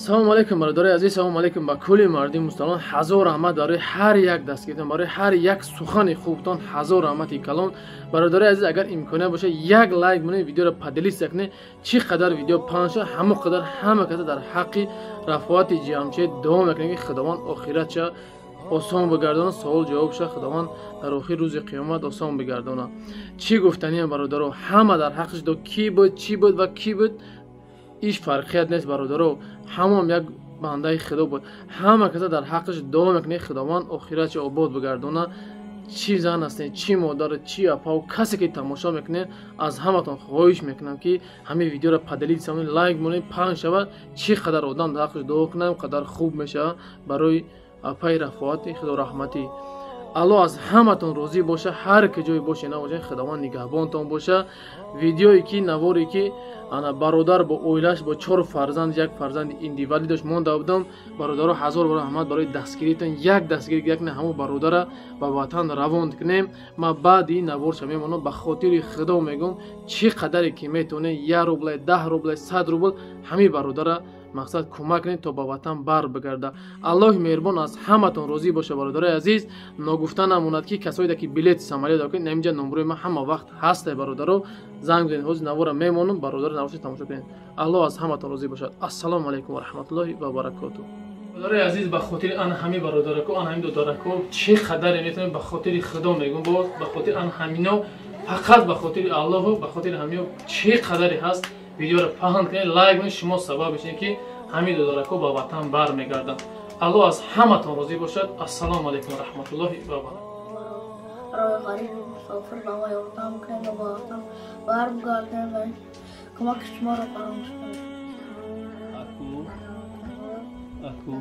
салому алейкум бародари азиз, салому алейкум ба кулли марди мусулмон. ҳазор раҳмат барои ҳар як дастгирифтон, барои ҳар як сухани хубтон ҳазор раҳмати калон. бародари азиз, агар имконият боша як лайк монед видеоро падилист якне, чӣ қадар видео панҷ шуд, ҳамо қадар ҳама каса дар ҳаққи рафоати ҷамъчият давом мекунем ки худованд охиратша осон бигардона, суол ҷавобша худованд дар охир рӯзи қиёмат осон бигардона. Чӣ гуфтаниям бародаро, ҳама дар ҳаққиш до ки буд, чӣ буд ва ки буд, иш фарқият нест бародаро, ҳамон як бандаи худо буд. ҳама каса дар ҳаққиш дуо мекунед худованд охиратша обод бигардона. чӣ зан ҳастед, чӣ модар, чӣ апа, касе ки тамошо мекунед, аз ҳаматон хоҳиш мекунам ки ҳамин видеоро падалид самонед, лайк монед, паҳн шавад. чӣ қадар одам дар ҳаққиш дуо кунам, қадар хуб мешавад барои апаи рафоати худо раҳмати. аллоҳ аз ҳаматон розӣ боша, ҳар ки ҷои бошед навошед, худованд нигаҳбонтон боша. видеое ки наворе ки ана бародар бо оилаш бо 4 фарзанд, як фарзанди индивидуалӣ дошт монда будам. бародаро ҳазор бор раҳмат барои дастгиритон, як дастгирӣ якне ҳамо бародара ба ватан равон кунем. ма баъди наворша мемонам, ба хотири худо мегӯм, чӣ қадаре ки метавонед 1 рубл, 10 рубл, 100 рубл ҳамин бародара мақсад кӯмак кунед то ба ватан бар бигарда. аллоҳи меҳрибон аз ҳаматон розӣ боша бародари азиз. ногуфта намонад ки касоеде ки билети самолет доред, наминҷа номерои ман ҳама вақт ҳаст бародаро, занг бизанед, ҳозир навора мемонам, бародар навошед тамошо кунед. аллоҳ аз ҳаматон розӣ бошад. ассалому алайкум ва раҳматуллоҳи ва баракатуҳ. бародари азиз, ба хотири ан ҳамин бародарако, ан ҳамин додарако чӣ қадаре метавонем ба хотири худо мегӯм, боз ба хотири ан ҳамино, фақат ба хотири аллоҳу ба хотири ҳамино чӣ қадаре ҳаст видеоро паҳн кунед, лайк кунед, шумо сабаб мешавед ки ҳамин додарако ба ватан бармегарданд. аллоҳ аз ҳаматон розӣ бошад. ассалому алайкум ва раҳматуллоҳи ва баракатуҳ. برای غریب و مسافر به ما یادم کنید و با وطن برگردیم و کمک شما را فراموش کنید. اکو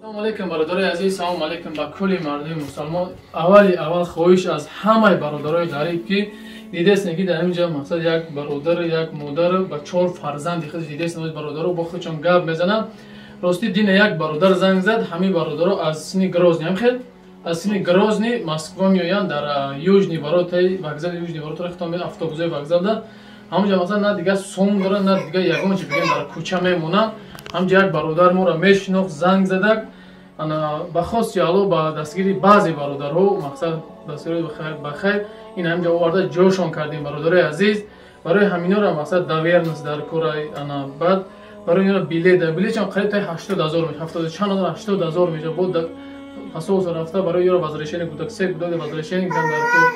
салому алейкум бародарои азиз, салому алейкум ба кулли мардуми мусулмон. аввал хоҳиш аз ҳамаи бародарои ғариб ки дидестем ки дар ҳаминҷо мақсад як бародар, як модар ба 4 фарзанди худ дидестем, бародаро бо худшон гап мезананд. рости дина як бародар занг зад, ҳамин бародаро аз сини Грозни ҳамхел, аз сини Грозни Москва меоянд, дар южни воротаи вокзали, южни воротаи хитом автобусои вокзалда. ҳамонҷо мақсад на дигар сом дорад, на дигар ягон чӣ бигем дар кӯча мемонанд. ҳамҷо як бародар моро мешинохт, занг задак. ана ба хости аллоҳ ба дастгири баъзе бародарҳо, мақсад дастгири ба хайр, ин ҳамҷо оварда ҷойшон кардем бародари азиз. барои ҳаминора мақсад давернас дар кораи ана бад барои инро билетчон қариб таи 80,000 меша, 80,000 меша. бо асос рафта барои ёро возвращение гудаксек дода возвращение дар кор.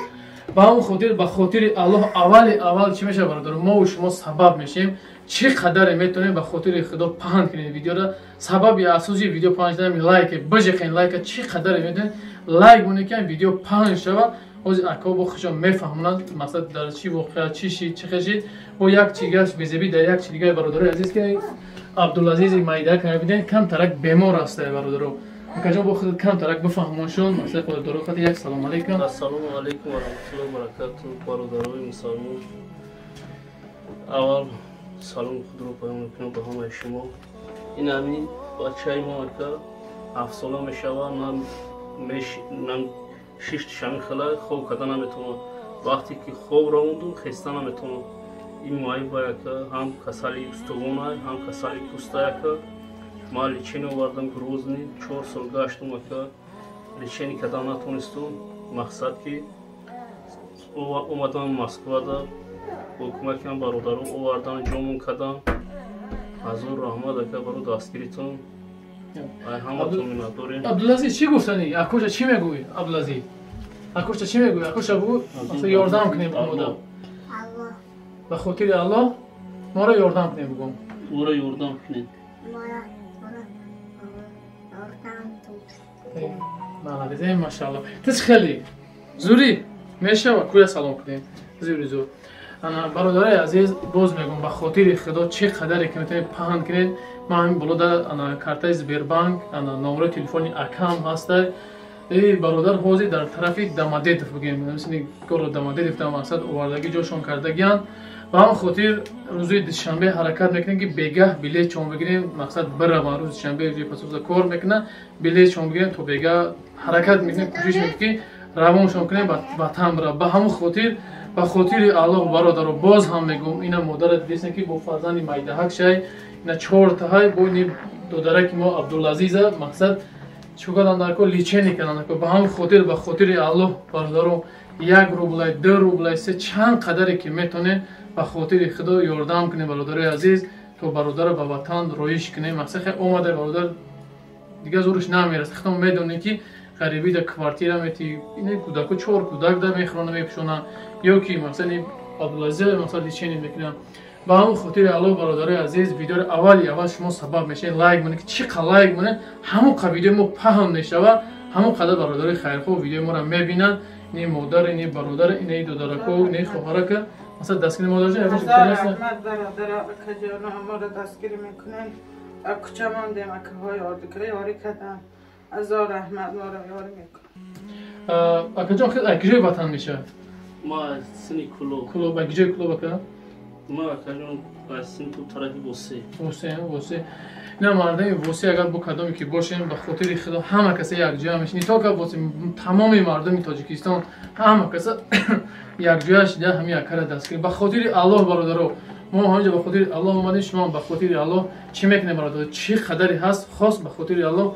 ба ҳамон хотир, ба хотири аллоҳ аввал чӣ меша бародар, мо шумо сабаб мешем, чӣ қадаре метавонем ба хотири худо паҳн кунем видеоро. сабаби асосии видео паҳн шудан лайке, бижиқен лайка, чӣ қадаре метавонем лайк монед ки видео паҳн шавад. ҳозир ако бо худшон мефаҳмонанд мақсад дар чӣ воқеа чӣ шид, чӣ хешид. бо як чигаш безеби дар як чигаи бародари азиз ки абдулазизи майда карбиден кам тарак бемор аст бародаро. кажон бо худ кам тарак бифаҳмоншон мақсад бародаро хати як салом алейкум. ассалому алейкум ва раҳматуллоҳи ва баракатуҳ. бародарои мусулмон, аввал саломи худро паём мекунам ба ҳамаи шумо. ин ҳамин бачаи мо ка 7 сола мешавад, ман 6 шами хела хоб карда наметавонам. вақте ки хобро мондум хеста наметавонам. ин моаиба яка ҳам касали устувона, ҳам касали пуста яка. ман лечение овардам Грозни, 4 сол гаштум яка. лечение карда натонистум. мақсад ки омадам Москвада бо кӯмаки бародаро овардан ҷомон кардам. ҳазор раҳмат яка барои дастгиритон. ай ҳаматон миннатдорем. абдулазиз чӣ гуфтани? акоша чӣ мегӯӣ? абдулазиз акоша чӣ мегӯӣ? акоша бу ёрдам кунем омода. ба хотири аллоҳ моро ёрдам кунем бугум. моро ёрдам кунед. маладизе машааллоҳ. тиз хеле зури мешава кӯя салом кунем. зури зур. ана бародари азиз, боз мегӯм ба хотири худо чӣ қадаре ки метавонед паҳн кунед. ман ҳамин болода ана картаи Сбербанк, ана номери телефони акам ҳаста. бародар ҳозир дар тарафи Домодедов бигем, мисли горо Домодедов дар мақсад овардагӣ ҷойшон кардагиянд. به همون خاطر روزی دوشنبه حرکت میکنیم که بگاه بلیط چون بگیریم مقصد برم روز شنبه روزی پس روز کار میکنه بلیط چون بگیریم تو بگاه حرکت میکنیم کوشش میکنیم که روان شون کنیم با تمرا به همون خاطر به خاطر الله برادر باز هم میگم اینا مادر دیدین که با فرزند مایدهک شای اینا 4 تا های با این دودره که ما عبدالعزیز مقصد چوکادان در کل لیچه نکنن که به همون خاطر به خاطر الله برادر 1 روبل 2 روبل 3 چند قدری که میتونه به خاطر خدا یاردم کنه برادر عزیز تو برادر به وطن رویش کنه مقصد خیلی اومده برادر دیگه زورش نمیرسه خودم میدونه که غریبی در کوارتیر میتی این کودکو 4 کودک در میخرونه میپشونه یا کی مثلا عبدالعزیز مثلا چی نمیکنه با همون خاطر الله برادر عزیز ویدیو اول شما سبب میشه لایک کنید که چقدر لایک کنه همون ویدیو ما پهن نشه همون قدر برادر خیرخواه ویدیو ما رو میبینن این مادر این برادر این دودرکو این خواهرک مثلا دستگیر مادر جان احمد برادر کجا ما رو دستگیر میکنن کجا ماندیم اکهای آردکری یاری کردن ازار احمد ما رو یاری میکنن اکا جان خیلی اکجای وطن میشه ما سنی کلو اکجای کلو بکن ما اکجان سن تو طرفی واسه نه مردم واسه اگر با کدامی که باشیم به خاطر خدا همه کسی یک جا میشین تا که واسه تمام مردم تاجیکستان همه کسی یک جا شده همین کار دستگیر به خاطر الله برادرو ما همینجا به خاطر الله اومدیم شما به خاطر الله چی میکنه برادر چی قدری هست خاص به خاطر الله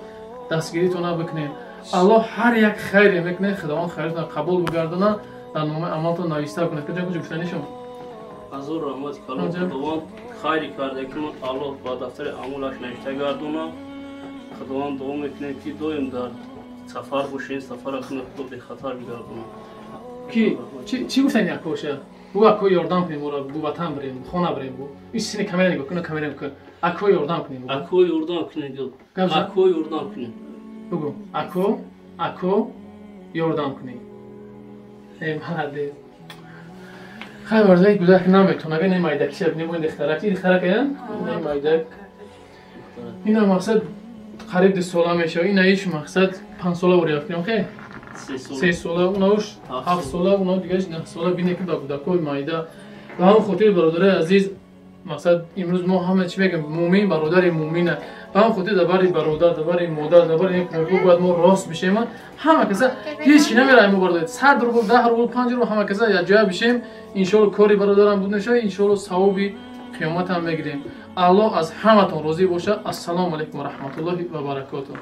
دستگیریتون بکنید الله هر یک خیری میکنه خداوند خیرتون قبول بگردونه در نام عملتون نوشته کنه کجا گفتنی شما از او رحمت کلام خداوند خیری کرده که الله با دفتر عملش نوشته گردونه خداوند دعا میکنه که دویم در سفر باشین سفر کنه خود به خطر بگردونه کی چی گفتن یک کوشه بو اکو یاردم کنیم برو بو وطن بریم خونه بریم بو این سینه کاملا نگاه کنه کاملا نگاه اکو یاردم کنیم اکو یاردم کنیم اکو یاردم کنیم بگو اکو یاردم کنیم ای مهدی خیلی ورزایی گذاشت نمیتونه اگه نمیدک شب نمی‌بینی اختراع کردن نمیدک اینا مقصد قریب 2 ساله میشه اینا هیچ مقصد 5 ساله وریافت کنیم خیلی 3 ساله اوناش 7 ساله اونا دیگه 9 ساله بینه که کودکای مایده و هم خاطر برادر عزیز مقصد امروز ما همه چی میگیم مومن برادر مومنه و هم خاطر درباره برادر درباره مادر درباره این کودک باید ما راست بشیم همه کسا هیچ چی نمیره ما برادر 100 روبل 10 روبل 5 روبل همه کسا یا جا بشیم ان شاء الله کاری برادرم بود نشه ان شاء الله ثوابی قیامت هم میگیریم الله از همتون راضی باشه السلام علیکم و رحمت الله و برکاته